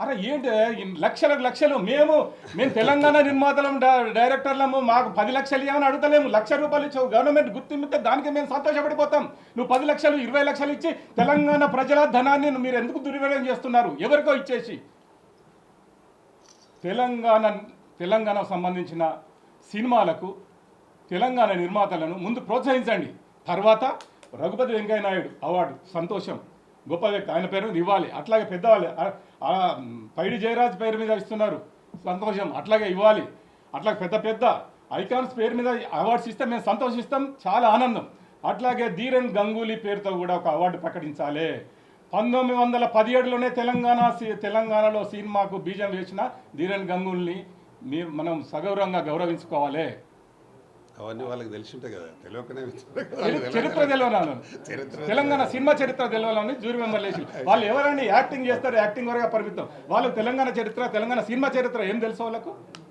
అరే ఏంటి లక్షలకు లక్షలు మేము తెలంగాణ నిర్మాతలం డైరెక్టర్లము మాకు 10 లక్షలు ఏమని అడుగుతలేము. ₹1,00,000 ఇచ్చావు గవర్నమెంట్ గుర్తింపితే దానికి మేము సంతోషపడిపోతాం. నువ్వు 10 లక్షలు 20 లక్షలు ఇచ్చి తెలంగాణ ప్రజల ధనాన్ని మీరు ఎందుకు దుర్వినియోగం చేస్తున్నారు? ఎవరికో ఇచ్చేసి తెలంగాణకు సంబంధించిన సినిమాలకు తెలంగాణ నిర్మాతలను ముందు ప్రోత్సహించండి. తర్వాత రఘుపతి వెంకయ్య నాయుడు అవార్డు సంతోషం, గొప్ప వ్యక్తి, ఆయన పేరు ఇవ్వాలి. అట్లాగే పెద్దవాళ్ళు పైడి జయరాజ్ పేరు మీద ఇస్తున్నారు, సంతోషం, అట్లాగే ఇవ్వాలి. అట్లాగే పెద్ద పెద్ద ఐకాన్స్ పేరు మీద అవార్డ్స్ ఇస్తే మేము సంతోషిస్తాం, చాలా ఆనందం. అట్లాగే ధీరన్ గంగూలీ పేరుతో కూడా ఒక అవార్డు ప్రకటించాలి. 1917లోనే తెలంగాణలో సినిమాకు బీజం వేసిన ధీరన్ గంగూలీని మనం సగౌరవంగా గౌరవించుకోవాలి. అవన్నీ వాళ్ళకి తెలిసి ఉంటాయి కదా, తెలియకనే చరిత్ర తెలవాలని, తెలంగాణ సినిమా చరిత్ర తెలవాలని జూరీ మెంబర్లు వేసి వాళ్ళు ఎవరైనా యాక్టింగ్ చేస్తారు, యాక్టింగ్ వరకు పరిమితం. వాళ్ళు తెలంగాణ చరిత్ర, తెలంగాణ సినిమా చరిత్ర ఏం తెలుసు వాళ్ళకు?